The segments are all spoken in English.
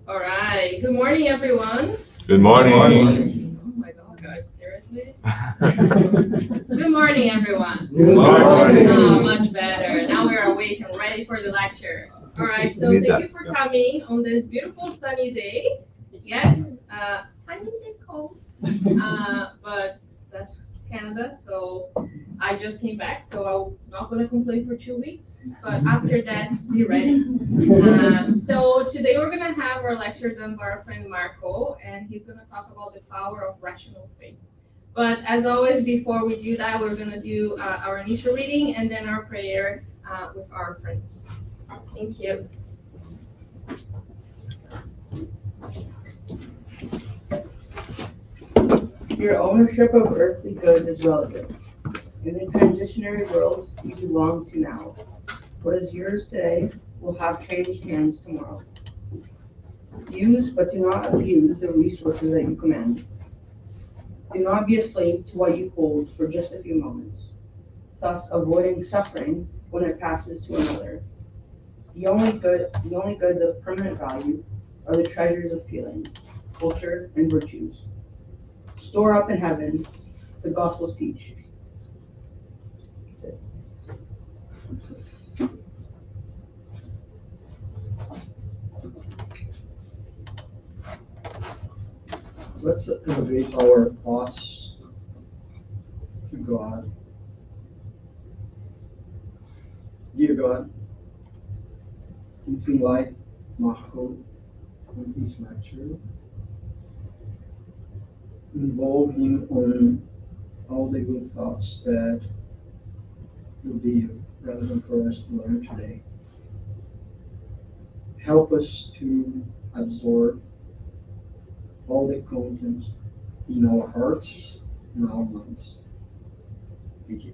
All right. Good morning, everyone. Good morning. Oh my God, guys, seriously? Good morning, everyone. Good morning. Oh, much better. Now we're awake and ready for the lecture. All right. So thank you for coming on this beautiful sunny day. Yet, tiny bit cold, but that's Canada. So I just came back, so I'm not gonna complain for 2 weeks. But after that, be ready. So today we're gonna have our lecture done by our friend Marco, and he's gonna talk about the power of rational faith. But as always, before we do that, we're gonna do our initial reading and then our prayer with our friends. Thank you. Your ownership of earthly goods is relative. In the transitionary world you belong to now, what is yours today will have changed hands tomorrow. Use but do not abuse the resources that you command. Do not be a slave to what you hold for just a few moments, thus avoiding suffering when it passes to another. The only goods of permanent value are the treasures of feeling, culture, and virtues. Store up in heaven, the Gospels teach. That's it. Let's elevate our thoughts to God. Dear God, please invite Marco in his lecture. Involve him on all the good thoughts that will be relevant for us to learn today. Help us to absorb all the content in our hearts and our minds. Thank you.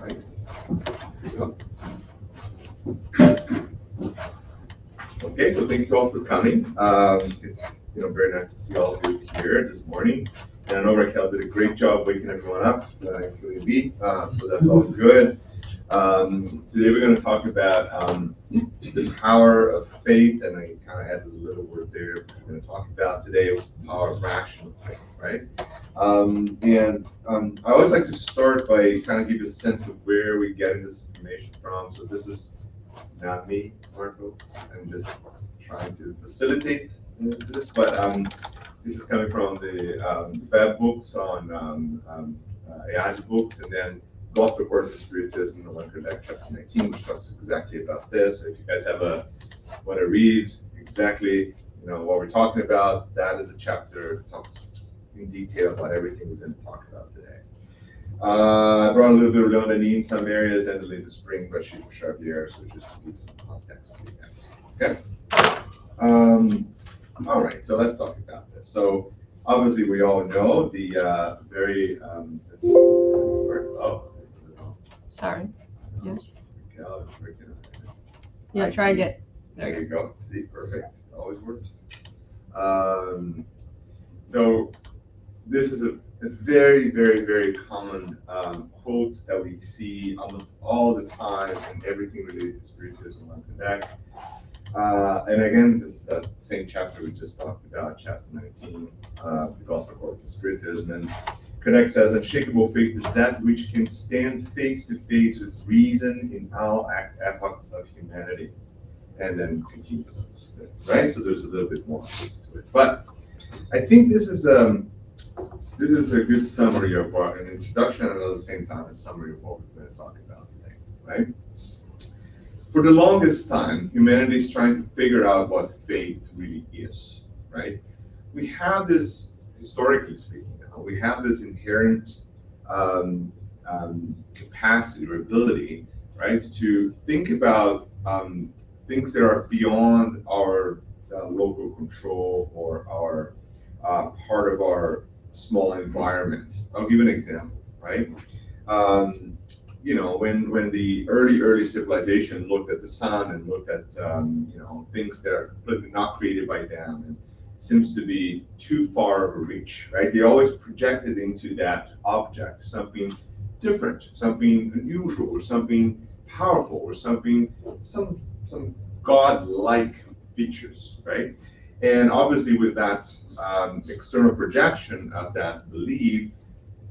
Right. Here you go. Okay, so thank you all for coming. It's very nice to see all of you here this morning. And I know Raquel did a great job waking everyone up, including me. So that's all good. Today we're going to talk about the power of faith, and I kind of added a little word there. We're going to talk about today the power of rational faith, right? I always like to start by kind of give you a sense of where we're getting this information from. So this is not me, Marco. I'm just trying to facilitate this, but this is coming from the Fab books on AI books, and then Gospel According to Spiritism, the one Connect chapter 19, which talks exactly about this. So if you guys want to read exactly what we're talking about, that is a chapter that talks in detail about everything we're going to talk about today. I brought a little bit of Leon Denis in some areas and the latest spring by Chico Xavier, so just to give some context to you guys. Okay. All right, so let's talk about this. So obviously we all know the very Sorry. Yes. Raquel is freaking out. Yeah, try again. There you go. See, perfect. Always works. So this is a very, very, very common quotes that we see almost all the time in everything related to spiritism on Connect. And again, this is that same chapter we just talked about, chapter 19, the Gospel According to Spiritism. And Connect says, unshakable faith is that which can stand face to face with reason in all epochs of humanity. And then continues, right? So there's a little bit more to it. But I think this is a good summary of an introduction, and at the same time a summary of what we're going to talk about today, right? For the longest time, humanity is trying to figure out what faith really is, right? We have this, historically speaking, we have this inherent capacity or ability, right, to think about things that are beyond our local control or our part of our small environment. I'll give an example, right? When the early civilization looked at the sun and looked at things that are completely not created by them and seems to be too far of a reach, right? They always projected into that object something different, something unusual, or something powerful or something, some God-like features, right? And obviously with that external projection of that belief,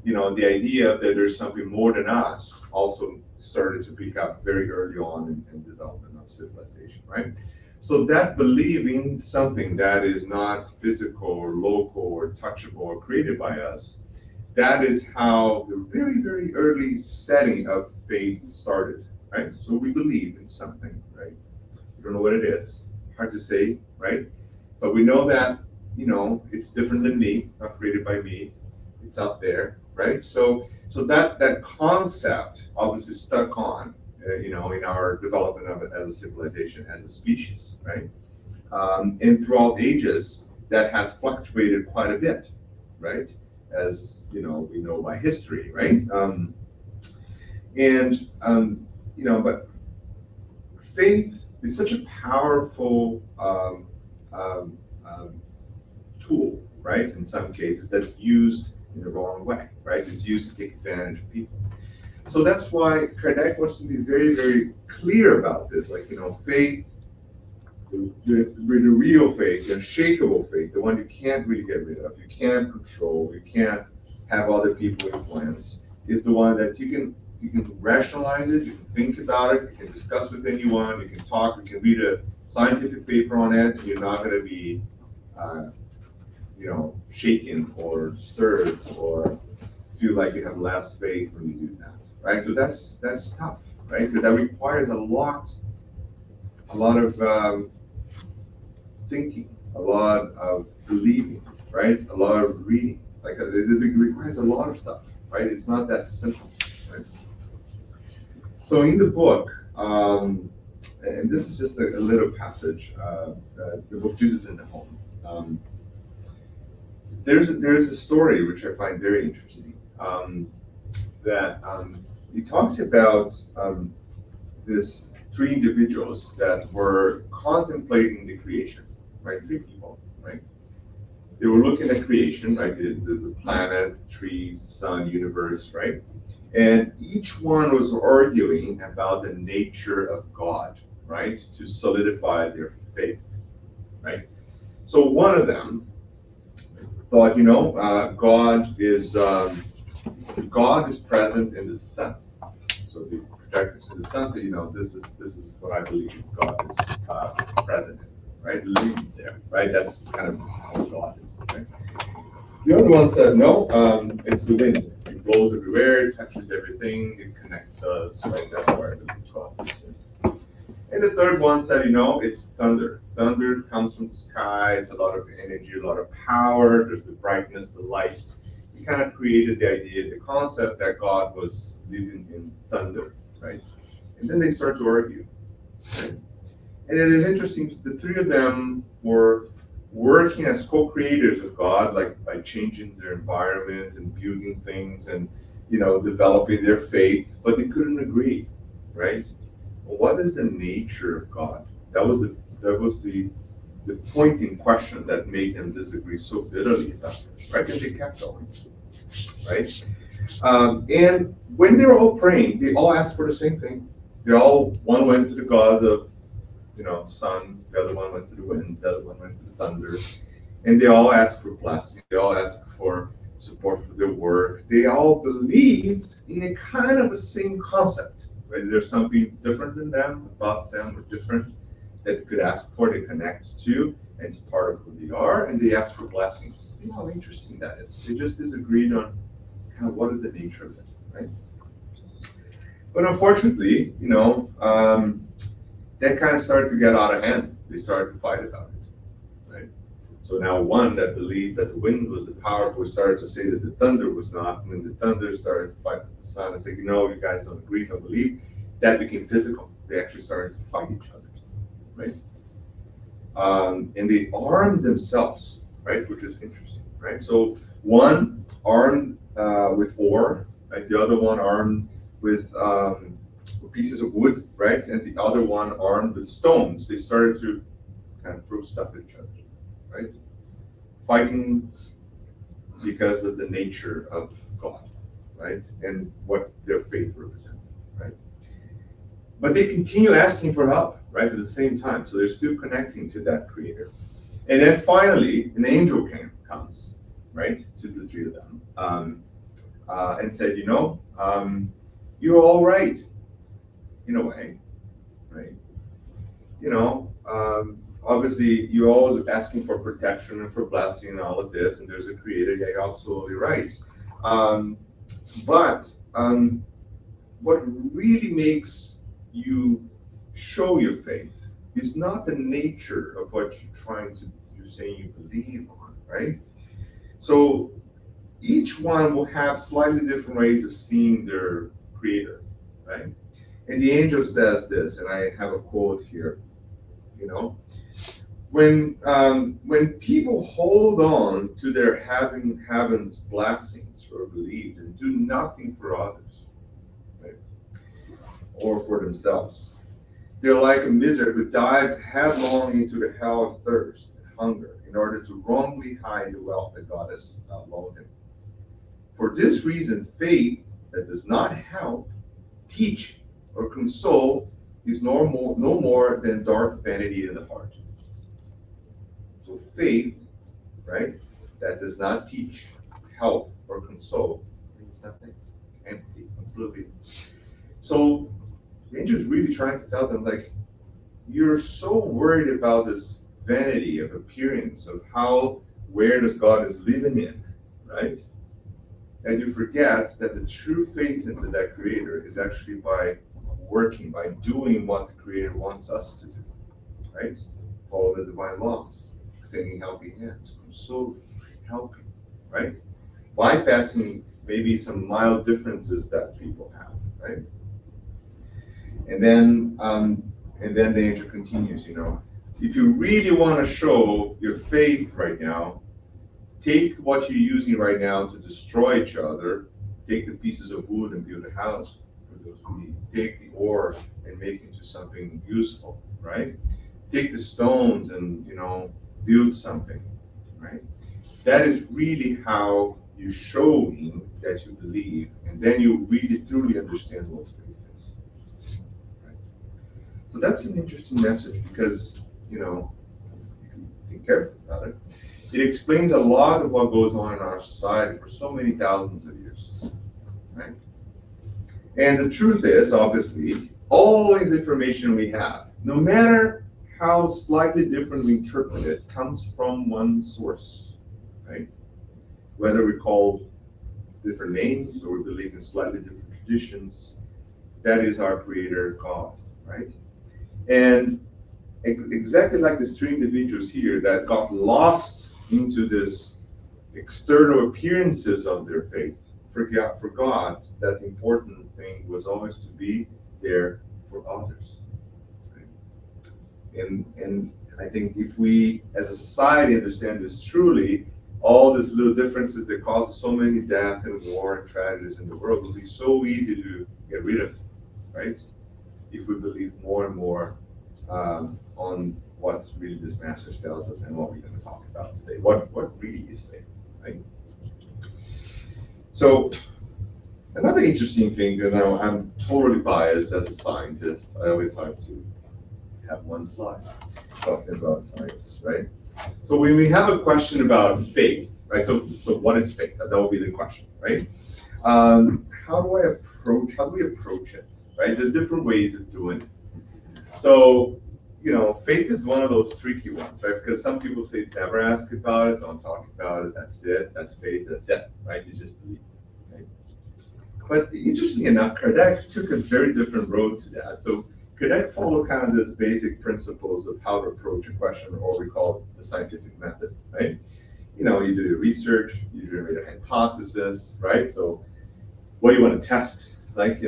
the idea that there's something more than us also started to pick up very early on in development of civilization, right? So that believing something that is not physical or local or touchable or created by us, that is how the very, very early setting of faith started, right? So we believe in something, right? We don't know what it is, hard to say, right? But we know that, it's different than me, not created by me. It's out there, right? So that concept obviously stuck on, in our development of it as a civilization, as a species, right? And throughout ages, that has fluctuated quite a bit, right? As we know by history, right? But faith is such a powerful tool, right? In some cases, that's used in the wrong way, right? It's used to take advantage of people. So that's why Kardec wants to be very, very clear about this. Like, faith, the real faith, the unshakable faith, the one you can't really get rid of, you can't control, you can't have other people influence, is the one that you can rationalize it, you can think about it, you can discuss with anyone, you can talk, you can read a scientific paper on it, and you're not going to be shaken or disturbed or feel like you have less faith when you do that, right? So that's tough, right? But that requires a lot of thinking, a lot of believing, right? A lot of reading. Like it requires a lot of stuff, right? It's not that simple, right? So in the book, and this is just a little passage, the book Jesus in the Home. There's a story which I find very interesting. That he talks about this 3 individuals that were contemplating the creation, right? 3 people, right? They were looking at creation, right? The planet, trees, sun, universe, right? And each one was arguing about the nature of God, right? To solidify their faith, right? So one of them thought, God is present in the sun. So the projected to the sun, so this is what I believe God is present in, right? Living there, right? That's kind of how God is. Right? The other one said, no, it's the wind. It blows everywhere, it touches everything, it connects us, right? That's where the God is in. And the third one said, it's thunder. Thunder comes from the sky, it's a lot of energy, a lot of power, there's the brightness, the light. He kind of created the idea, the concept that God was living in thunder, right? And then they start to argue. Right? And it is interesting, the 3 of them were working as co-creators of God, like by changing their environment and building things and, developing their faith, but they couldn't agree, right? What is the nature of God? That was the pointing question that made them disagree so bitterly about it, right? And they kept going, right? And when they were all praying, they all asked for the same thing. One went to the God of, sun, the other one went to the wind, the other one went to the thunder, and they all asked for blessing. They all asked for support for their work. They all believed in a kind of the same concept. Right? There's something different than them, about them, or different that they could ask for, they connect to, and it's part of who they are, and they ask for blessings. You know how interesting that is. They just disagreed on kind of what is the nature of it, right? But unfortunately, that kind of started to get out of hand. They started to fight about it, right? So now one that believed that the wind was the powerful started to say that the thunder was not. And when the thunder started to fight with the sun and say, you guys don't agree, don't believe, that became physical. They actually started to fight each other, right? And they armed themselves, right, which is interesting, right? So one armed with ore, right? The other one armed with pieces of wood, right? And the other one armed with stones. They started to kind of throw stuff at each other, right? Fighting because of the nature of God, right? And what their faith represented, right? But they continue asking for help, right, at the same time. So they're still connecting to that creator. And then finally, an angel comes, right, to the three of them, and said, you're all right, in a way, right? Obviously, you're always asking for protection and for blessing and all of this, and there's a creator, yeah, you're absolutely right. But what really makes you show your faith is not the nature of what you're saying you believe on, right? So each one will have slightly different ways of seeing their creator, right? And the angel says this, and I have a quote here, when people hold on to their heaven's blessings or belief and do nothing for others, right, or for themselves, they're like a miser who dives headlong into the hell of thirst and hunger in order to wrongly hide the wealth that God has loaned him. For this reason, faith that does not help, teach, or console is no more than dark vanity in the heart. So faith, right, that does not teach, help, or console means nothing, empty, oblivion. So the angel is really trying to tell them, like, you're so worried about this vanity of appearance, of where does God is living in, right? And you forget that the true faith into that creator is actually by working, by doing what the creator wants us to do, right? Follow the divine laws, extending helping hands, consoling, helping, right? Bypassing maybe some mild differences that people have, right? And then the angel continues, if you really want to show your faith right now, take what you're using right now to destroy each other, take the pieces of wood and build a house for those who need. Take the ore and make it into something useful, right? Take the stones and, build something, right? That is really how you're showing that you believe, and then you really truly understand what faith is. Right? So that's an interesting message because, you can be careful about it. It explains a lot of what goes on in our society for so many thousands of years, right? And the truth is, obviously, all this information we have, no matter how slightly different we interpret it, comes from one source, right? Whether we call different names or we believe in slightly different traditions, that is our creator, God, right? And exactly like these three individuals here that got lost into this external appearances of their faith, forgot that the important thing was always to be there for others. Right? And I think if we, as a society, understand this truly, all these little differences that cause so many death and war and tragedies in the world will be so easy to get rid of, right? If we believe more and more on what really this message tells us and what we're going to talk about today. What really is faith, right? So another interesting thing, because I'm totally biased as a scientist, I always like to have one slide talking about science, right? So when we have a question about faith, right? So what is faith? That will be the question, right? How do we approach it, right? There's different ways of doing it. So, faith is one of those tricky ones, right? Because some people say, never ask about it, don't talk about it, that's it, that's faith, that's it, right? You just believe, right? But interestingly enough, Kardec took a very different road to that. So Kardec followed kind of this basic principles of how to approach a question, or we call it the scientific method, right? You do your research, you generate a hypothesis, right? So what do you want to test, and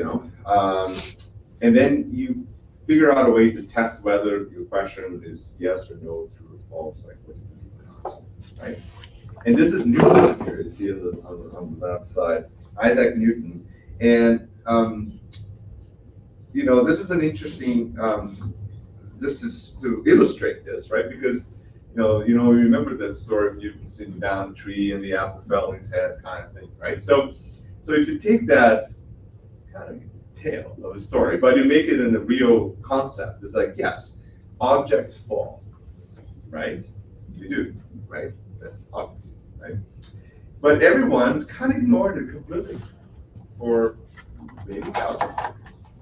then you figure out a way to test whether your question is yes or no, true or false, like what you believe or not, right? And this is Newton here, you see on the left side, Isaac Newton. And, this is an interesting, just to illustrate this, right? Because, remember that story of Newton sitting down a tree and the apple fell in his head kind of thing, right? So if you take that, kind of tale of a story, but you make it in a real concept. It's like, yes, objects fall, right? You do, right? That's obvious, right? But everyone kind of ignored it completely for maybe thousands of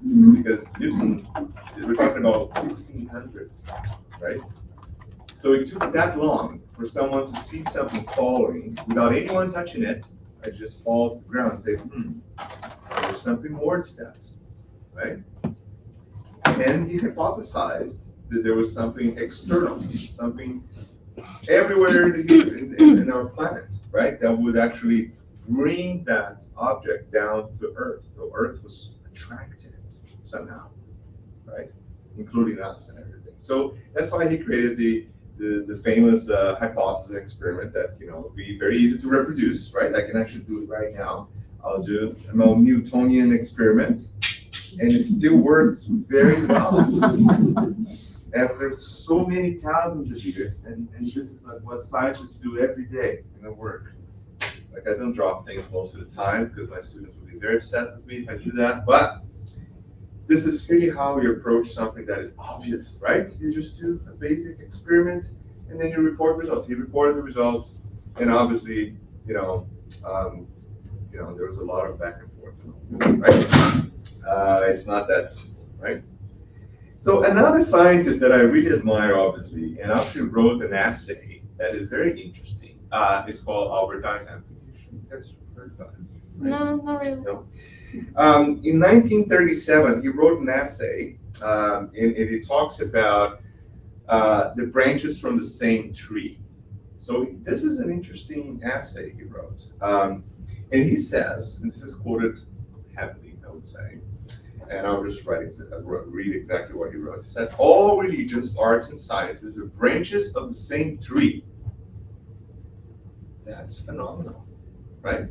years. Because Newton, we're talking about 1600s, right? So it took that long for someone to see something falling without anyone touching it. It just falls to the ground and say, there's something more to that, right? And he hypothesized that there was something external, something everywhere in our planet, right, that would actually bring that object down to Earth. So Earth was attracted somehow, right, including us and everything. So that's why he created the famous hypothesis experiment that would be very easy to reproduce, right? I can actually do it right now. I'll do a Newtonian experiment, and it still works very well. After so many thousands of years, and this is like what scientists do every day in their work. Like, I don't drop things most of the time because my students would be very upset with me if I do that, but this is really how you approach something that is obvious, right? You just do a basic experiment, and then you report results. He reported the results, and obviously, there was a lot of back and forth, right? It's not that, right? So another scientist that I really admire, obviously, and actually wrote an essay that is very interesting, is called Albert Einstein. You guys heard about it? No, not really. No. In 1937, he wrote an essay, and it talks about the branches from the same tree. So this is an interesting essay he wrote. And he says, and this is quoted heavily, I would say, and I'll just read exactly what he wrote. He said, all religions, arts, and sciences are branches of the same tree. That's phenomenal, right?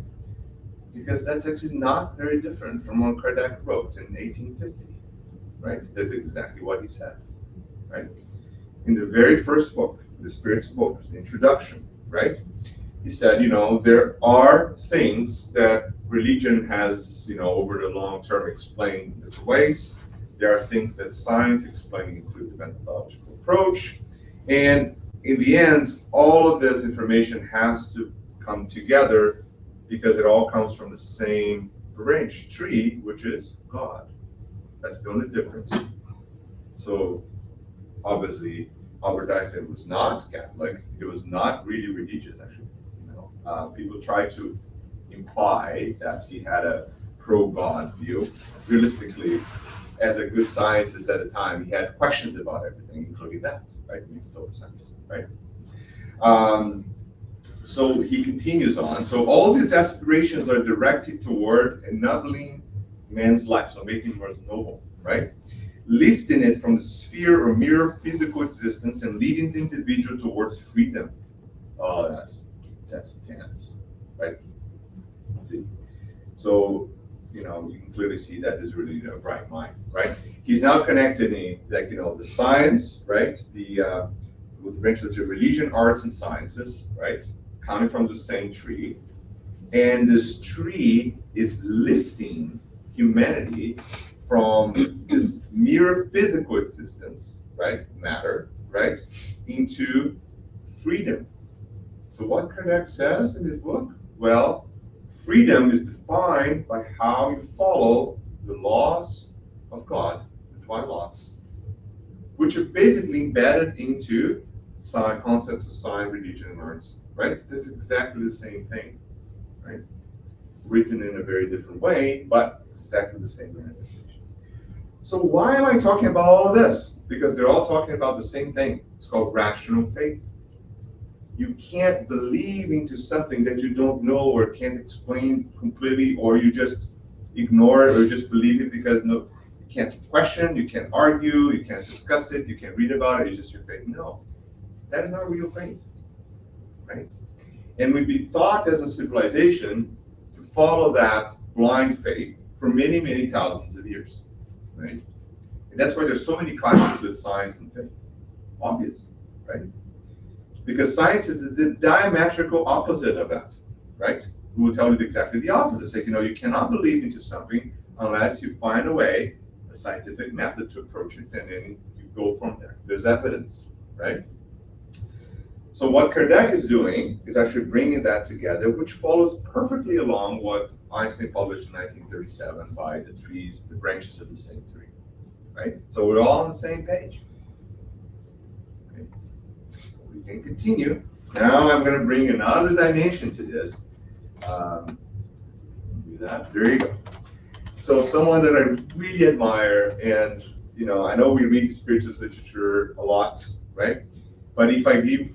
Because that's actually not very different from what Kardec wrote in 1850, right? That's exactly what he said, right? In the very first book, The Spirit's Book, the introduction, right? He said, there are things that religion has, over the long term explained in different ways. There are things that science explains through the methodological approach. And in the end, all of this information has to come together because it all comes from the same branch tree, which is God. That's the only difference. So obviously, Albert Einstein was not Catholic. He was not really religious, actually. People try to imply that he had a pro-God view. Realistically, as a good scientist at the time, he had questions about everything, including that, right? It makes total sense, right? So he continues on. So all these aspirations are directed toward ennobling man's life, so making him more noble, right? Lifting it from the sphere of mere physical existence and leading the individual towards freedom. Oh, that's tense, right? See, so you can clearly see that is really a bright mind, right? He's now connecting the science, right? With the branches of religion, arts, and sciences, right? Coming from the same tree, and this tree is lifting humanity from this mere physical existence, right? Matter, right? Into freedom. So what Kardec says in his book? Well, freedom is defined by how you follow the laws of God, the divine laws, which are basically embedded into concepts of science, religion, and arts, right? This is exactly the same thing, right? Written in a very different way, but exactly the same manifestation. So why am I talking about all of this? Because they're all talking about the same thing. It's called rational faith. You can't believe into something that you don't know or can't explain completely, or you just ignore it or just believe it because you can't question, you can't argue, you can't discuss it, you can't read about it, it's just your faith. No, that is not real faith, right? And we've been taught as a civilization to follow that blind faith for many, many thousands of years, right? And that's why there's so many clashes with science and faith. Obvious, right? Because science is the diametrical opposite of that, right? We will tell you exactly the opposite. It's like, you cannot believe into something unless you find a way, a scientific method to approach it, and then you go from there. There's evidence, right? So what Kardec is doing is actually bringing that together, which follows perfectly along what Einstein published in 1937 by the trees, the branches of the same tree, right? So we're all on the same page. Okay. We can continue. Now I'm going to bring another dimension to this. Do that. There you go. So someone that I really admire, and I know we read spiritualist literature a lot, right? But if I can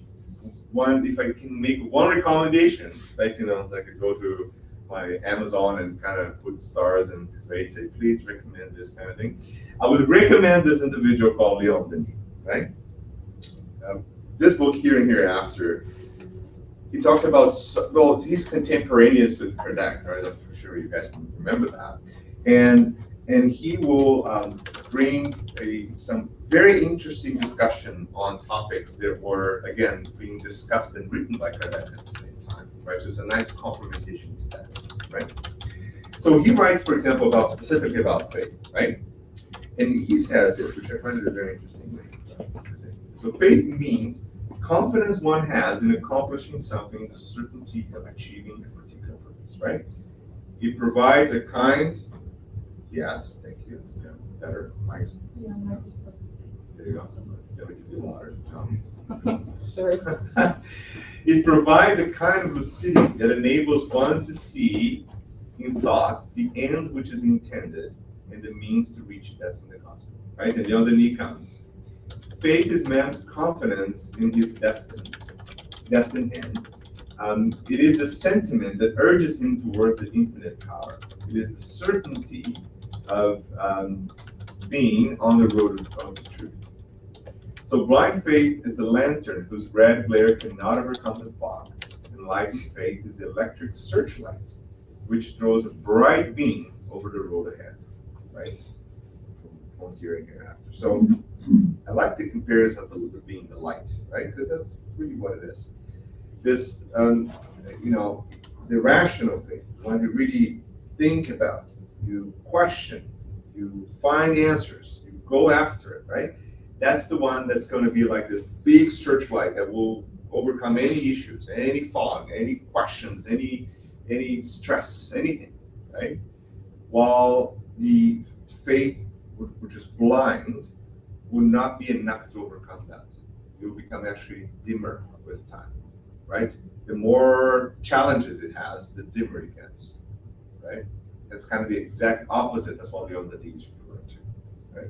make one recommendation, like I could go to my Amazon and kind of put stars and rate, say, please recommend this kind of thing. I would recommend this individual called Leon Denis, right? This book, Here and Hereafter, he talks about, well, he's contemporaneous with Kardec, right? I'm sure you guys can remember that. And he will bring some very interesting discussion on topics that were, again, being discussed and written by Kardec at the same time, right? So it's a nice complementation to that, right? So he writes, for example, specifically about faith, right? And he says this, which I find a very interesting way to say. So faith means confidence one has in accomplishing something, the certainty of achieving a particular purpose, right? It provides a kind, yes, thank you, yeah, better, nice. Yeah, There you go. Then we can do water. sorry. It provides a kind of lucidity that enables one to see in thought the end which is intended and the means to reach that's in the gospel, right? And Leon Denis comes. Faith is man's confidence in his destined end. It is the sentiment that urges him towards the infinite power. It is the certainty of being on the road of the truth. So blind faith is the lantern whose red glare cannot overcome the fog. Enlightened faith is the electric searchlight, which throws a bright beam over the road ahead, right? From here and hereafter. So I like the comparison of being the light, right? Because that's really what it is. This, the rational faith, when you really think about it, you question, you find answers, you go after it, right? That's the one that's going to be like this big searchlight that will overcome any issues, any fog, any questions, any stress, anything, right? While the faith, which is blind, will not be enough to overcome that. It will become actually dimmer with time, right? The more challenges it has, the dimmer it gets, right? That's kind of the exact opposite. That's what Leon Denis is referring to, right?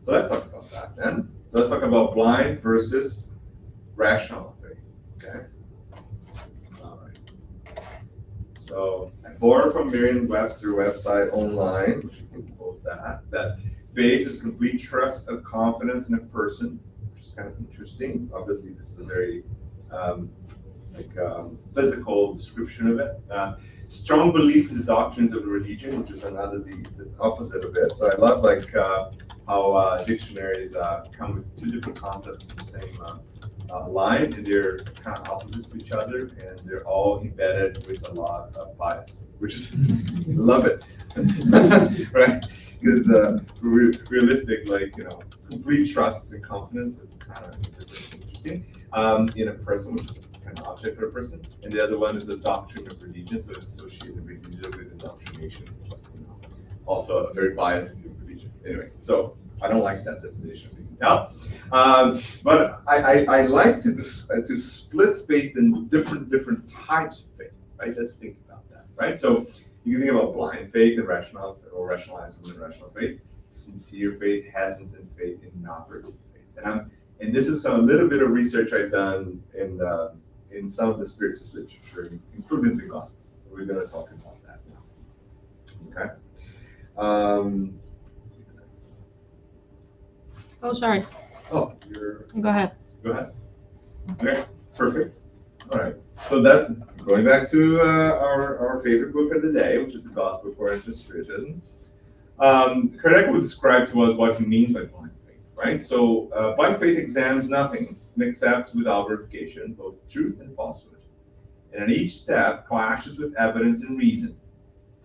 So let's talk about that then. Let's talk about blind versus rational faith, okay? All right. So I borrow from Merriam-Webster website online, which you can quote that faith is complete trust and confidence in a person, which is kind of interesting. Obviously, this is a very physical description of it. Strong belief in the doctrines of the religion, which is another the opposite of it. So I love how dictionaries come with two different concepts in the same line, and they're kind of opposite to each other, and they're all embedded with a lot of bias, which is love it, right? Because realistic, complete trust and confidence, it's kind of interesting in a person, which is kind of object of a person, and the other one is the doctrine of religion, so it's associated religion with indoctrination, which is also a very biased religion. Anyway, so I don't like that definition, you can tell. But I like to split faith in different types of faith, right? Let's think about that, right? So you can think about blind faith and rational or rationalized and irrational faith. Sincere faith, hesitant faith, and inoperative faith. And this is a little bit of research I've done in some of the spiritualist literature, including the gospel. So we're going to talk about that now. Okay. Oh, sorry. Oh, Go ahead. Go ahead. Okay, perfect. All right. So that's going back to our favorite book of the day, which is the Gospel according to Spiritism. Kardec will describe to us what he means by blind faith, right? So blind faith examines nothing and accepts without verification both truth and falsehood. And at each step clashes with evidence and reason,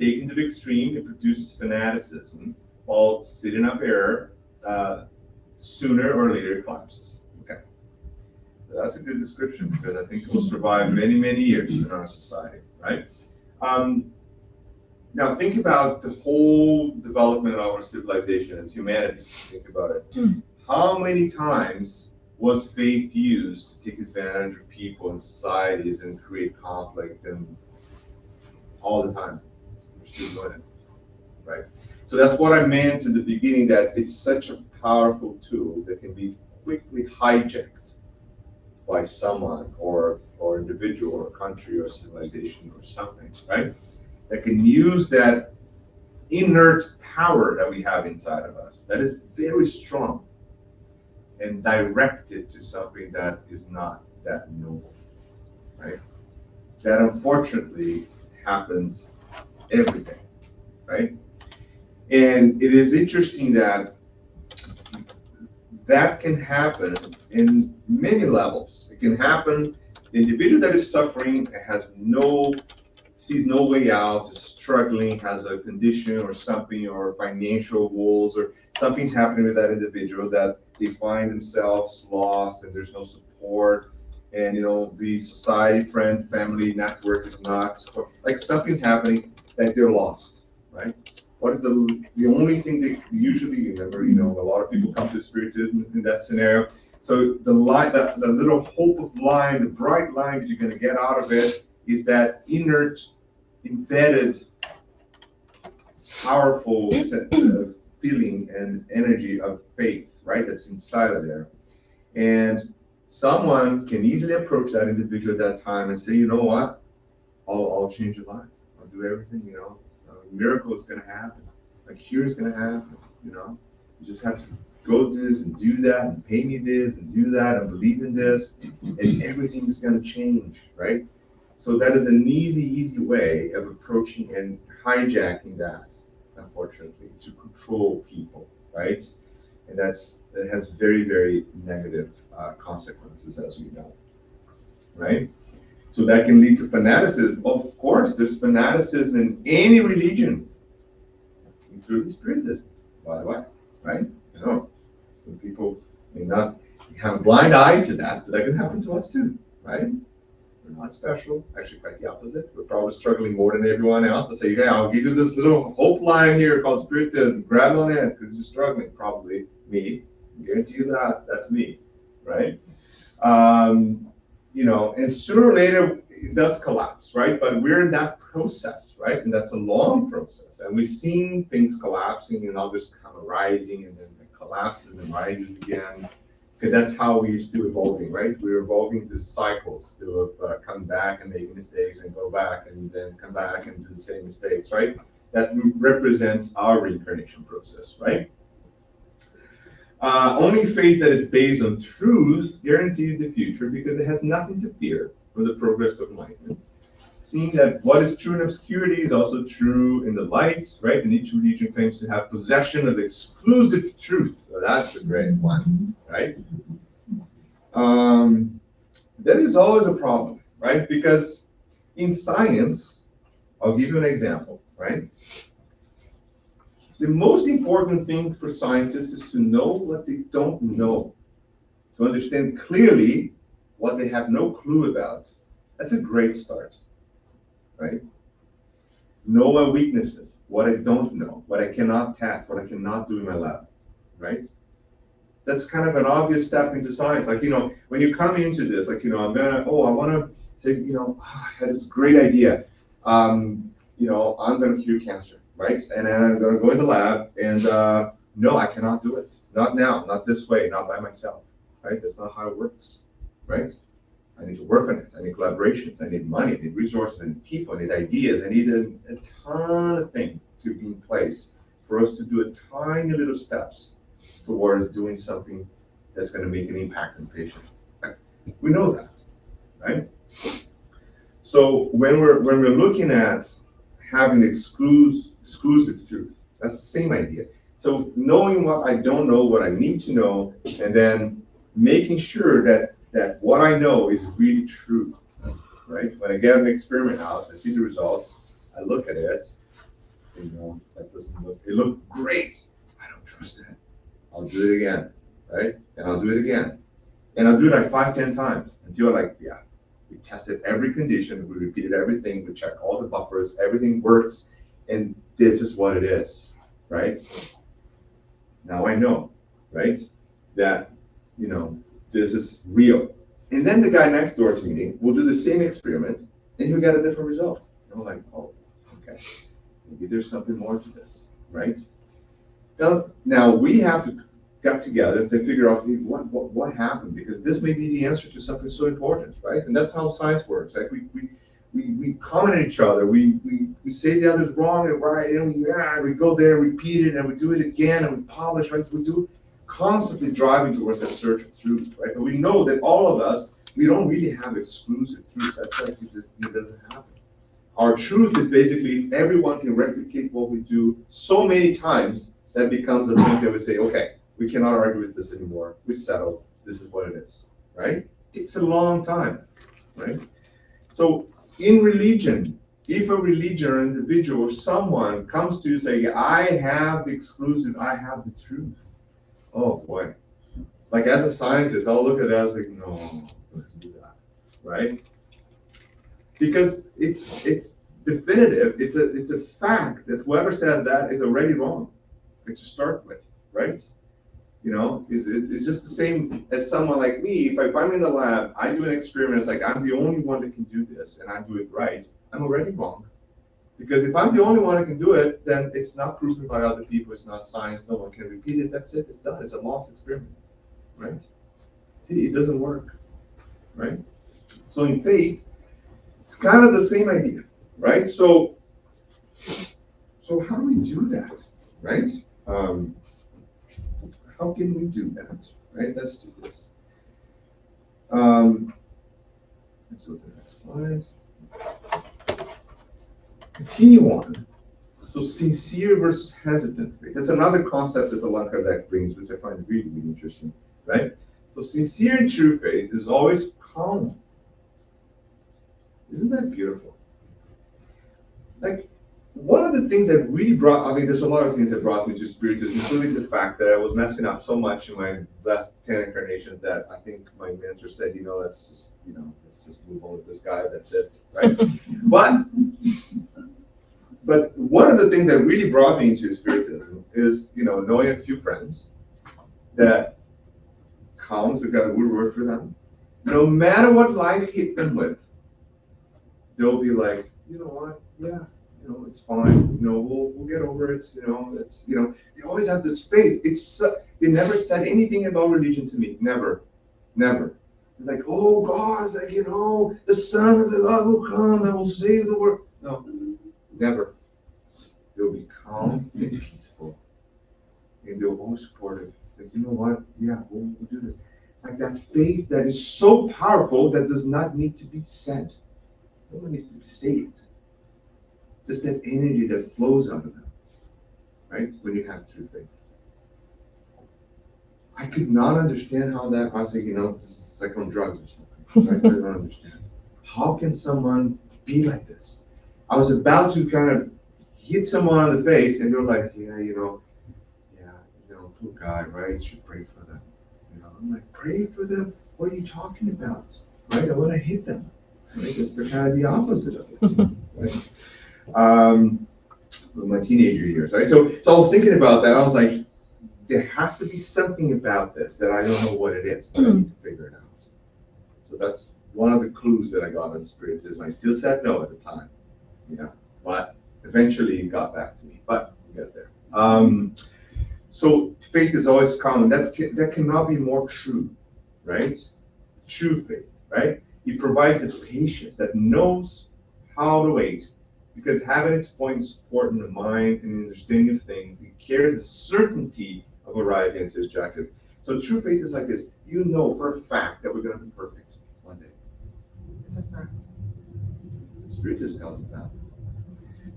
taken to the extreme, it produces fanaticism, while sitting up air, sooner or later it collapses. Okay. So that's a good description because I think it will survive many, many years in our society, right? Now think about the whole development of our civilization as humanity. Think about it. How many times was faith used to take advantage of people and societies and create conflict, and all the time? We're still doing it, right? So that's what I meant in the beginning, that it's such a powerful tool that can be quickly hijacked by someone or individual or country or civilization or something, right? That can use that inert power that we have inside of us that is very strong and direct it to something that is not that noble, right? That unfortunately happens every day, right? And it is interesting that that can happen in many levels. It can happen, the individual that is suffering sees no way out, is struggling, has a condition or something, or financial woes, or something's happening with that individual that they find themselves lost and there's no support, and the society, friend, family network is not support. Like something's happening that they're lost, right? What is the only thing they usually remember? A lot of people come to Spiritism in that scenario. So the little hope of line, the bright line that you're going to get out of it is that inert, embedded, powerful feeling and energy of faith, right? That's inside of there. And someone can easily approach that individual at that time and say, you know what? I'll change your life. I'll do everything, A miracle is going to happen. A cure is going to happen, You just have to go do this and do that and pay me this and do that and believe in this, and everything's going to change, right? So that is an easy way of approaching and hijacking that, unfortunately, to control people, right? And that has very, very negative consequences, as we know, right? So that can lead to fanaticism. Of course, there's fanaticism in any religion, including Spiritism, by the way, right? Some people may not have a blind eye to that, but that can happen to us too, right? We're not special. Actually, quite the opposite. We're probably struggling more than everyone else. I say, yeah, I'll give you this little hope line here called Spiritism. Grab on it because you're struggling. Probably me. I guarantee you that's me, right? And sooner or later it does collapse, right? But we're in that process, right? And that's a long process. And we've seen things collapsing and others kind of rising, and then it collapses and rises again. Because that's how we're still evolving, right? We're evolving through cycles, still of coming back and making mistakes and go back and then come back and do the same mistakes, right? That represents our reincarnation process, right? Only faith that is based on truth guarantees the future because it has nothing to fear from the progress of enlightenment. Seeing that what is true in obscurity is also true in the light, right? And each religion claims to have possession of exclusive truth. So that's a great one, right? That is always a problem, right? Because in science, I'll give you an example, right? The most important thing for scientists is to know what they don't know, to understand clearly what they have no clue about. That's a great start, right? Know my weaknesses, what I don't know, what I cannot test, what I cannot do in my lab, right? That's kind of an obvious step into science. Like, when you come into this, like, I want to say, I had this great idea. I'm going to cure cancer, right? And then I'm going to go in the lab and no, I cannot do it. Not now, not this way, not by myself, right? That's not how it works, right? I need to work on it. I need collaborations. I need money. I need resources. I need people. I need ideas. I need a ton of things to be in place for us to do a tiny little steps towards doing something that's going to make an impact on the patient. Right? We know that, right? So when we're looking at having exclusive truth, that's the same idea. So knowing what I don't know, what I need to know, and then making sure that what I know is really true, right? When I get an experiment out, I see the results, I look at it, say, no, that doesn't look, it looked great. I don't trust it. I'll do it again, right? And I'll do it again. And I'll do it like 5, 10 times until like, yeah, we tested every condition, we repeated everything, we checked all the buffers, everything works, and this is what it is, right? Now I know, right, that, you know, this is real. And then the guy next door to me will do the same experiment, and he'll get a different result. And I'm like, oh, okay, maybe there's something more to this, right? Now we have to get together and say, figure out what happened, because this may be the answer to something so important, right? And that's how science works. Like we comment at each other, we say the other's wrong and right, and we go there, repeat it, and we do it again, and we publish, right? We do constantly driving towards that search of truth, right? But we know that all of us, we don't really have exclusive truth. That's like it doesn't happen. Our truth is basically if everyone can replicate what we do so many times, that becomes a thing that we say, okay, we cannot argue with this anymore. We settled. This is what it is, right? It takes a long time, right? So in religion, if a religion or individual or someone comes to you saying, I have the exclusive, I have the truth. Oh boy. Like as a scientist, I'll look at that as like, no, let's do that, right? Because it's definitive, it's a fact that whoever says that is already wrong, like to start with, right? You know, it's just the same as someone like me. If I'm in the lab, I do an experiment, it's like I'm the only one that can do this and I do it right, I'm already wrong. Because if I'm the only one that can do it, then it's not proven by other people, it's not science, no one can repeat it, that's it, it's done, it's a lost experiment, right? See, it doesn't work, right? So in faith, it's kind of the same idea, right? So how do we do that, right? How can we do that, right? Let's do this. Let's go to the next slide. Continue on. So sincere versus hesitant faith. That's another concept that Allan Kardec brings, which I find really, really interesting, right? So sincere and true faith is always calm. Isn't that beautiful? Like, one of the things that really brought, I mean, there's a lot of things that brought me to Spiritism, including the fact that I was messing up so much in my last 10 incarnations that I think my mentor said, let's just move on with this guy, that's it, right? But one of the things that really brought me into Spiritism is, knowing a few friends that calms the guy that would work for them. No matter what life hit them with, they'll be like, you know what, yeah. It's fine. We'll get over it. They always have this faith. They never said anything about religion to me. Never. It's like, oh God, like the Son of the God will come and will save the world. No, never. They'll be calm and peaceful, and they'll always support it. It's like, you know what? Yeah, we'll do this. Like that faith that is so powerful that does not need to be said. No one needs to be saved. Just that energy that flows out of them, right? When you have true faith. I could not understand how that, I was like, this is like on drugs or something. Right? I don't understand. How can someone be like this? I was about to kind of hit someone on the face, and they're like, poor guy, right? You should pray for them. I'm like, pray for them? What are you talking about? Right? I want to hit them. Right? It's kind of the opposite of it, right? With my teenager years, right? So I was thinking about that. I was like, there has to be something about this that I don't know what it is. But I need to figure it out. So that's one of the clues that I got on Spiritism. I still said no at the time, but eventually it got back to me. But we got there. So faith is always common. That cannot be more true, right? True faith, right? It provides the patience that knows how to wait. Because having its point of support in the mind and understanding of things, it carries the certainty of arriving at its objective. So true faith is like this. You know for a fact that we're going to be perfect one day. It's a fact. Spiritism tells us that.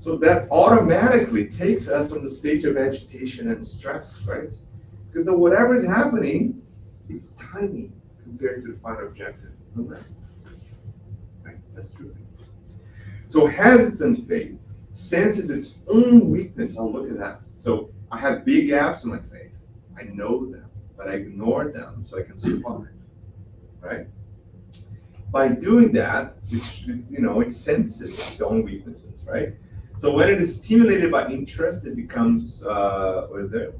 So that automatically takes us on the stage of agitation and stress, right? Because whatever is happening, it's tiny compared to the final objective. Right? That's true. So hesitant faith senses its own weakness. Oh, look at that. So I have big gaps in my faith. I know them, but I ignore them so I can survive, right? By doing that, it senses its own weaknesses, right? So when it is stimulated by interest, it becomes,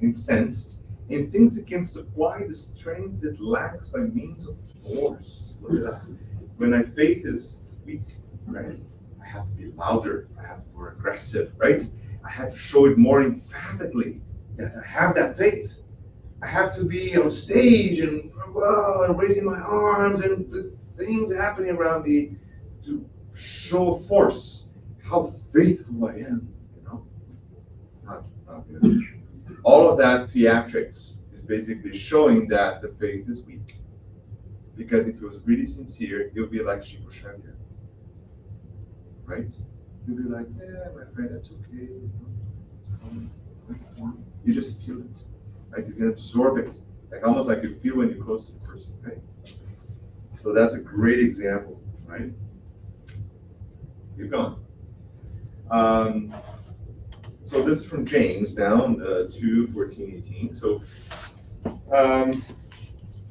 incensed, and thinks it can supply the strength it lacks by means of force. Look at that. When my faith is weak, right? I have to be louder. I have to be more aggressive, right? I have to show it more emphatically that I have that faith. I have to be on stage and raising my arms and the things happening around me to show force how faithful I am. Not good. All of that theatrics is basically showing that the faith is weak. Because if it was really sincere, it would be like Chico Xavier. Right? You'd be like, yeah, my friend, that's okay. You just feel it. Right? You can absorb it. Like almost like you feel when you're close to the person, right? So that's a great example, right? Keep going. So this is from James now, 2:14-18. So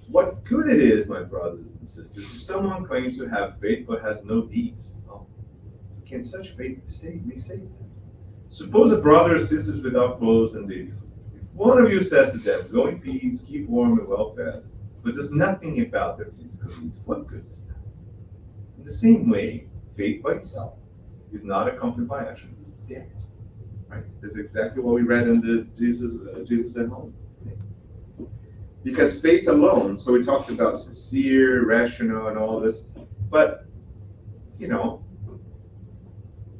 what good it is, my brothers and sisters, if someone claims to have faith but has no deeds. Oh, can such faith be saved? Suppose a brother or sister is without clothes and baby. If one of you says to them, go in peace, keep warm and well fed, but does nothing about their physical needs, what good is that? In the same way, faith by itself is not accompanied by action, it's dead. Right? That's exactly what we read in the Jesus at Home. Because faith alone, so we talked about sincere, rational, and all this, but,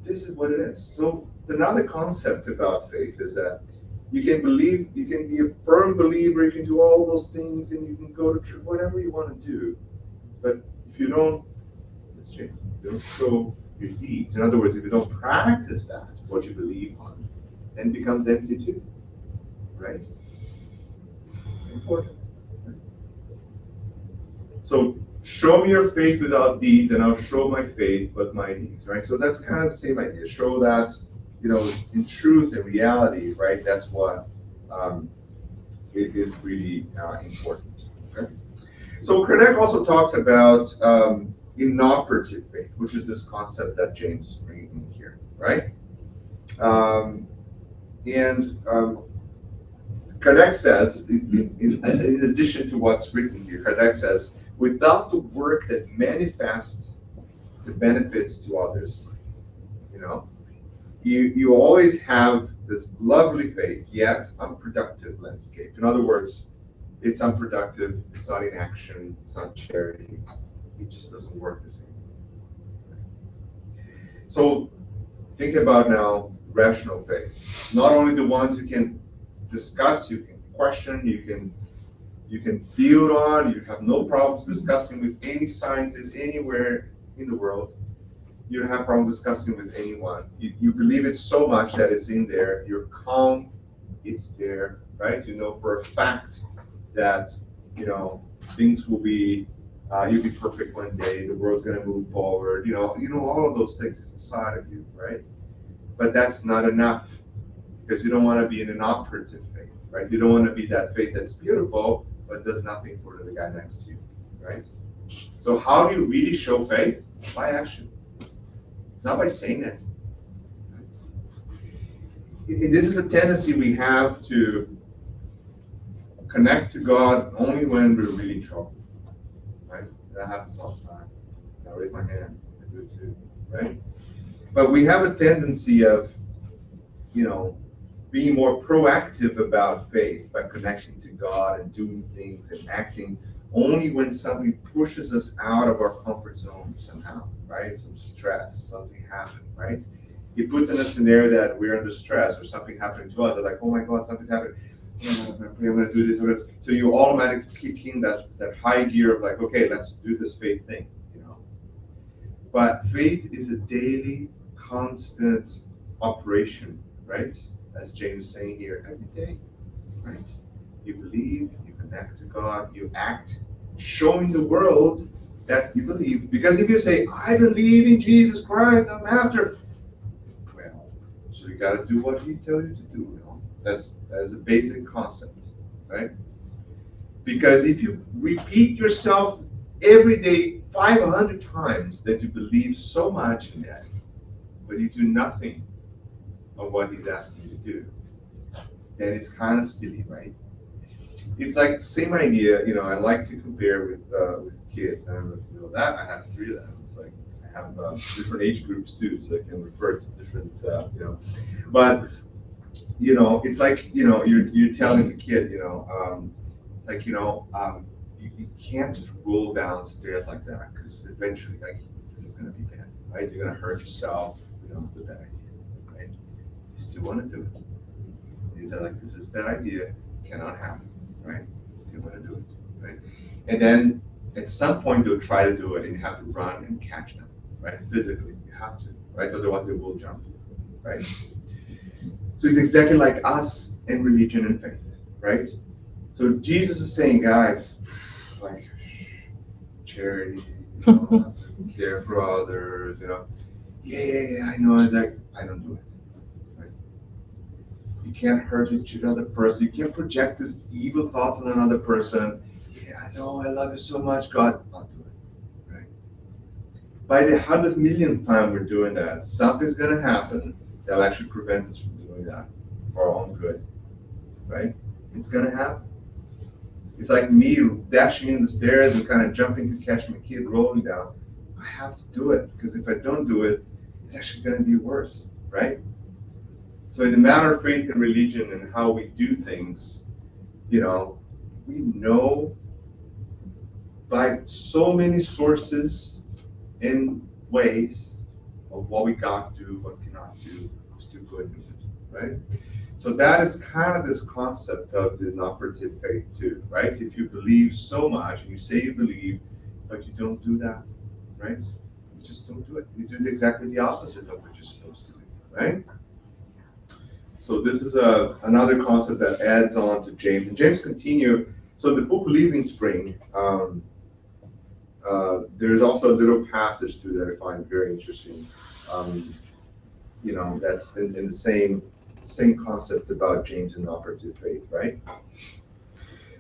this is what it is. So another concept about faith is that you can believe, you can be a firm believer, you can do all those things, and you can go to church, whatever you want to do, but if you don't show your deeds, in other words, if you don't practice that, what you believe on, then it becomes empty too, right? Important. So show me your faith without deeds, and I'll show my faith with my deeds, right? So that's kind of the same idea. Show that, in truth and reality, right? That's what it is really important. Okay. So Kardec also talks about inoperative faith, which is this concept that James brings in here, right? Kardec says, in addition to what's written here, Kardec says, without the work that manifests the benefits to others, you always have this lovely faith, yet unproductive landscape. In other words, it's unproductive, it's not in action, it's not charity, it just doesn't work the same. So think about now rational faith. Not only the ones you can discuss, you can question, you can build on, you have no problems discussing with any scientist anywhere in the world. You don't have problem discussing with anyone. You believe it so much that it's in there. You're calm, it's there, right? You know for a fact that things will be you'll be perfect one day. The world's going to move forward. All of those things is inside of you, right? But that's not enough, because you don't want to be in an operative faith, right? You don't want to be that faith that's beautiful but does nothing for the guy next to you, right? So how do you really show faith? By action. It's not by saying it. This is a tendency we have to connect to God only when we're really in trouble, right? That happens all the time. I raise my hand. I do it too, right? But we have a tendency of, being more proactive about faith by connecting to God and doing things and acting only when something pushes us out of our comfort zone somehow, right? Some stress, something happened, right? He puts in a scenario that we're under stress or something happening to us. They're like, oh my God, something's happening. I'm going to do this. So you automatically kick in that high gear of like, okay, let's do this faith thing, But faith is a daily, constant operation, right? As James is saying here, every day, right? You believe, you connect to God, you act, showing the world that you believe. Because if you say, I believe in Jesus Christ, the Master, well, So you gotta do what he tells you to do, you know? That's a basic concept, right? Because if you repeat yourself every day 500 times that you believe so much in that, but you do nothing of what he's asking you to do, then it's kind of silly, right? It's like the same idea, you know, I like to compare with kids. I don't know if you know that. I have 3 of them. It's like I have different age groups too, so I can refer to different, you know. But, you know, it's like, you know, you're telling the kid, you know, like, you know, you can't just roll down the stairs like that, because eventually, like, this is going to be bad, right? You're going to hurt yourself. You know, it's a bad idea, right? You still want to do it. You say, like, this is a bad idea, cannot happen, right? You still want to do it, right? And then at some point, they'll try to do it, and you have to run and catch them, right? Physically, you have to, right? Otherwise, they will jump, right? So it's exactly like us in religion and faith, right? So Jesus is saying, guys, like charity, you know, care for others, you know. Yeah, I know. It's like, I don't do it. Right? You can't hurt each other person. You can't project this evil thoughts on another person. Yeah, I know. I love you so much, God. Not do it. Right? By the 100 millionth time we're doing that, something's going to happen that will actually prevent us from doing that for our own good. Right? It's going to happen. It's like me dashing in the stairs and kind of jumping to catch my kid rolling down. I have to do it, because if I don't do it, it's actually going to be worse, right? So in the matter of faith and religion and how we do things, you know, we know by so many sources and ways of what we got to do, what cannot do, who's too good at it, right? So that is kind of this concept of the operative faith too, right? If you believe so much, and you say you believe, but you don't do that, right? You just don't do it. You do exactly the opposite of what you're supposed to do, right? So this is another concept that adds on to James. And James continue. So the book Leaving Spring, there's also a little passage to that I find very interesting. You know, that's in the same concept about James and operative faith, right?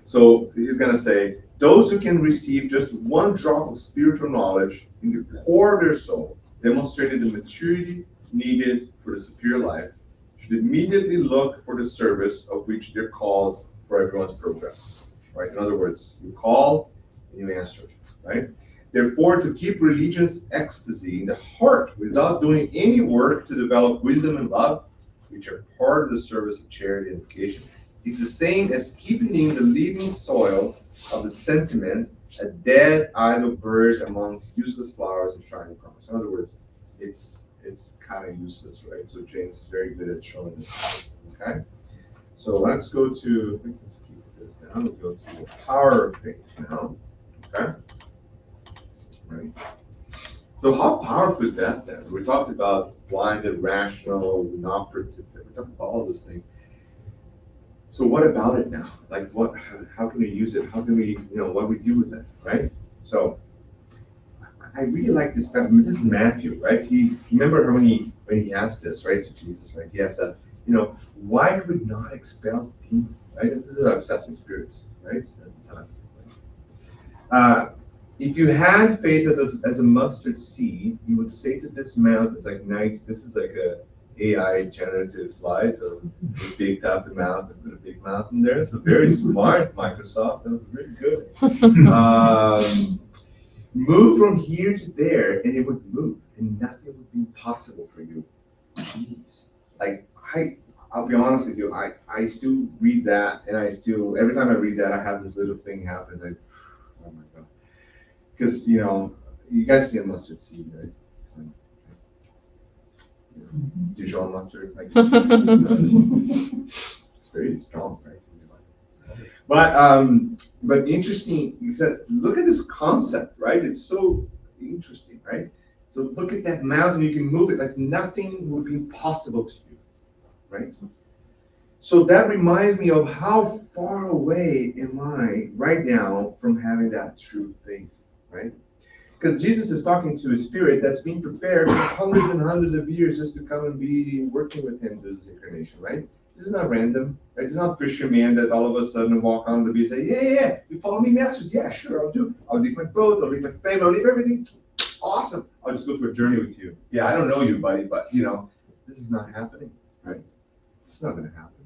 So he's going to say, those who can receive just one drop of spiritual knowledge in the core of their soul, demonstrating the maturity needed for the superior life, should immediately look for the service of which they're called for everyone's progress, right? In other words, you call and you answer, right? Therefore, to keep religion's ecstasy in the heart without doing any work to develop wisdom and love, which are part of the service of charity and education, is the same as keeping in the living soil of the sentiment a dead idle bird amongst useless flowers and shining promise. In other words, it's kind of useless, right? So James is very good at showing this. Okay, so let's go to, I think let's keep this down. We'll go to the power of faith now. Okay, right. So how powerful is that then? We talked about blind and rational, non-operative. We talked about all those things. So what about it now? Like what? How can we use it? How can we, you know, what we do with it, right? So I really like this. This is Matthew, right? He remember when he asked this, right, to Jesus, right? He asked that, you know, why could we not expel the demon, right? This is obsessing spirits, right? If you had faith as a mustard seed, you would say to this mountain, it's like nice. This is like a AI generative slide, so we baked out the mountain, put a big mountain there. So very smart, Microsoft. That was really good. Move from here to there, and it would move, and nothing would be impossible for you. Jeez. Like I'll be honest with you, I still read that, and every time I read that, I have this little thing happen. Like, oh my god, because you know, you guys see a mustard seed, right? Dijon mustard, like it's very strong, right? But interesting is that look at this concept, right? It's so interesting, right? So look at that mountain, you can move it like nothing would be impossible to you, right? So that reminds me of how far away am I right now from having that true faith, right? Because Jesus is talking to a spirit that's been prepared for hundreds and hundreds of years just to come and be working with him to this incarnation, right? This is not random, right? It's not fisherman that all of a sudden walk on the beach and say, yeah, you follow me, masters? Yeah, sure, I'll do. I'll leave my boat, I'll leave my family, I'll leave everything. Awesome. I'll just go for a journey with you. Yeah, I don't know you, buddy, but this is not happening, right? It's not going to happen.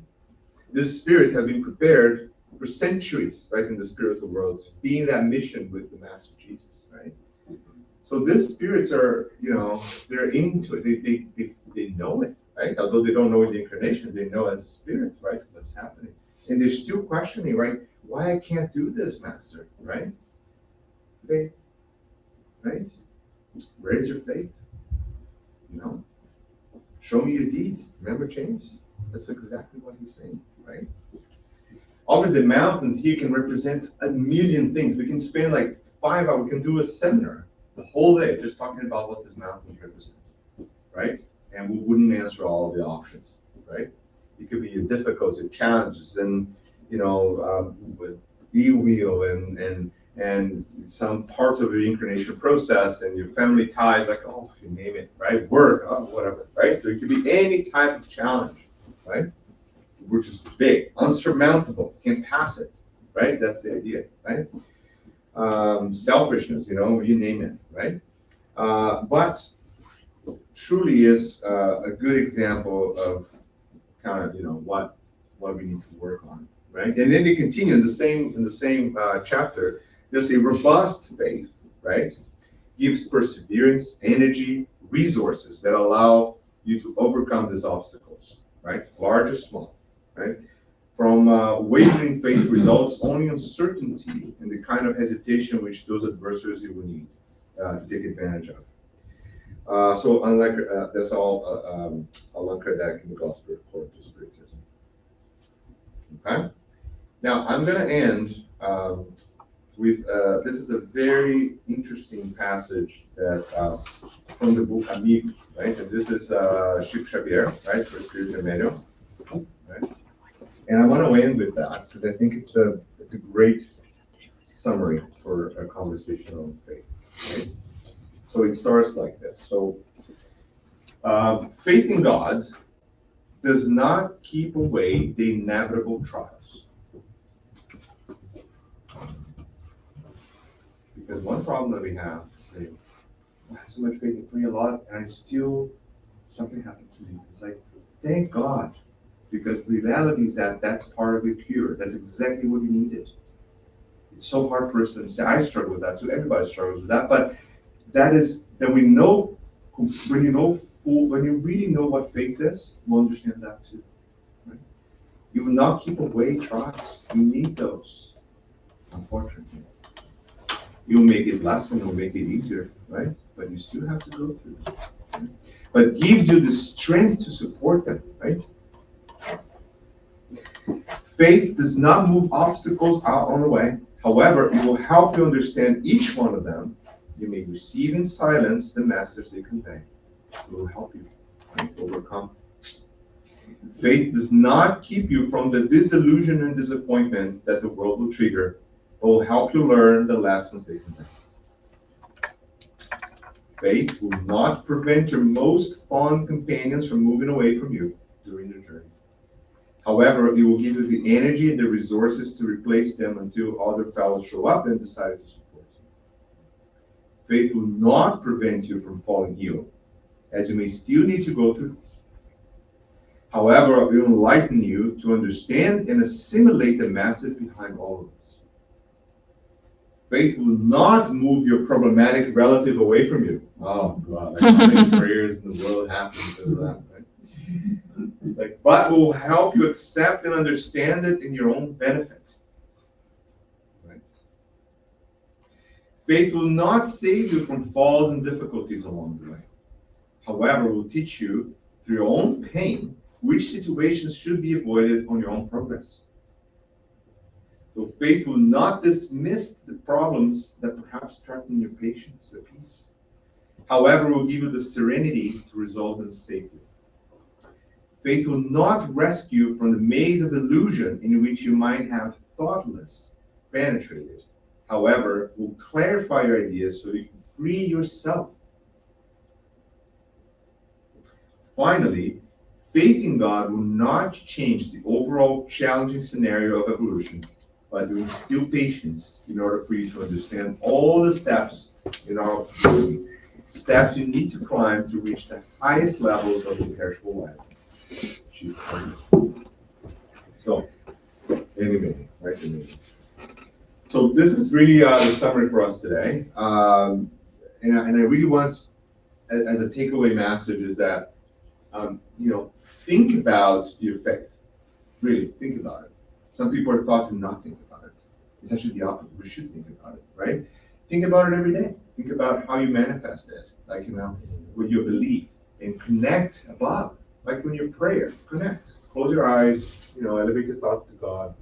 These spirits have been prepared for centuries, right, in the spiritual world, being that mission with the Master Jesus, right? So these spirits are, they're into it. They know it, right? Although they don't know the incarnation, they know as a spirit, right, what's happening. And they're still questioning, right, why I can't do this, Master, right? Faith, right? Where is your faith? Show me your deeds. Remember, James? That's exactly what he's saying, right? Obviously, the mountains here can represent a million things. We can spend like 5 hours. We can do a seminar the whole day just talking about what these mountains represent, right? And we wouldn't answer all of the options, right? It could be your difficulties, challenges, and with e-wheel and some parts of the incarnation process and your family ties, like, oh, you name it, right? Work, oh, whatever, right? So it could be any type of challenge, right? Which is big, unsurmountable, can't pass it, right? That's the idea, right? Selfishness, you name it, right? But truly is a good example of kind of, what we need to work on, right? And then they continue in the same chapter. There's a robust faith, right? Gives perseverance, energy, resources that allow you to overcome these obstacles, right? Large or small, right? From wavering faith results only uncertainty and the kind of hesitation which those adversaries will need to take advantage of. So unlike that's all Allan Kardec in the Gospel according to Spiritism. Okay. Now I'm going to end with this is a very interesting passage that from the book Amigo, right? And this is Chico Xavier, right, for Spiritual Manual, right? And I want to end with that because I think it's a great summary for a conversation on faith. Right? So it starts like this. So faith in God does not keep away the inevitable trials. Because one problem that we have is say, I have so much faith in praying a lot, and I still something happened to me. It's like, thank God. Because the reality is that that's part of the cure. That's exactly what you needed. It's so hard for us to understand. I struggle with that too. Everybody struggles with that. But that we know, when you really know what faith is, you understand that too. Right? You will not keep away trials. You need those, unfortunately. You'll make it less and you'll make it easier, right? But you still have to go through it. Right? But it gives you the strength to support them, right? Faith does not move obstacles out on the way. However, it will help you understand each one of them. You may receive in silence the message they convey. So it will help you, right, to overcome. Faith does not keep you from the disillusion and disappointment that the world will trigger, but will help you learn the lessons they convey. Faith will not prevent your most fond companions from moving away from you during your journey. However, it will give you the energy and the resources to replace them until other fellows show up and decide to support you. Faith will not prevent you from falling ill, as you may still need to go through this. However, it will enlighten you to understand and assimilate the message behind all of this. Faith will not move your problematic relative away from you. Oh, God, like how many prayers in the world happen because of that, right? But will help you accept and understand it in your own benefit. Right? Faith will not save you from falls and difficulties along the way. However, it will teach you through your own pain which situations should be avoided on your own progress. So faith will not dismiss the problems that perhaps threaten your patience or peace. However, it will give you the serenity to resolve them safely. Faith will not rescue from the maze of illusion in which you might have thoughtless penetrated. However, it will clarify your ideas so you can free yourself. Finally, faith in God will not change the overall challenging scenario of evolution, but to instill patience in order for you to understand all the steps in our journey, steps you need to climb to reach the highest levels of imperishable life. So, anyway, right? So this is really the summary for us today, and I really want, as a takeaway message, is that think about your faith. Really, think about it. Some people are taught to not think about it. It's actually the opposite. We should think about it, right? Think about it every day. Think about how you manifest it, with your belief, and connect above. Like when you pray, connect. Close your eyes, elevate your thoughts to God,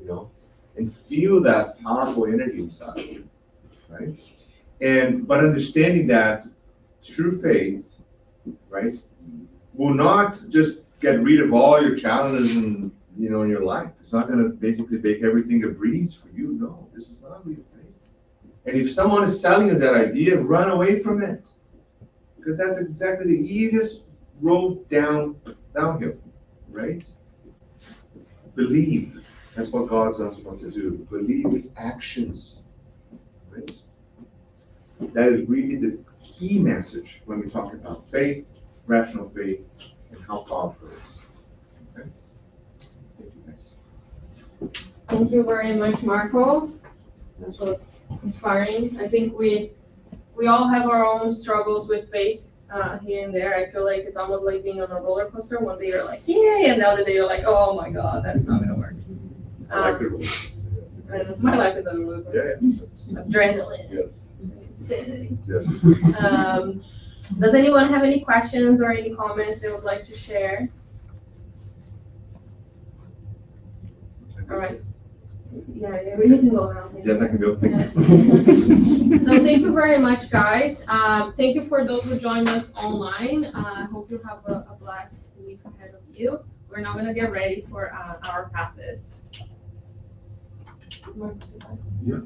and feel that powerful energy inside of you, right? But understanding that true faith, right, will not just get rid of all your challenges in your life. It's not going to basically make everything a breeze for you. No, this is not real faith. And if someone is selling you that idea, run away from it, because that's exactly the easiest road downhill, right? Believe. That's what God's not supposed to do. Believe with actions, right? That is really the key message when we talk about faith, rational faith, and how powerful it is. Okay? Thank you, guys. Thank you very much, Marco. That was inspiring. I think we all have our own struggles with faith here and there. I feel like it's almost like being on a roller coaster. One day you're like, yay, and the other day you're like, oh my God, that's not gonna work. I like the rules. My life is a roller coaster. Yeah. Adrenaline. Yes. Insanity. Yes. Does anyone have any questions or any comments they would like to share? All right. Yeah, we can go now. Yes, I can go. Yeah. So thank you very much, guys. Thank you for those who joined us online. I hope you have a blessed week ahead of you. We're now gonna get ready for our classes. Yeah.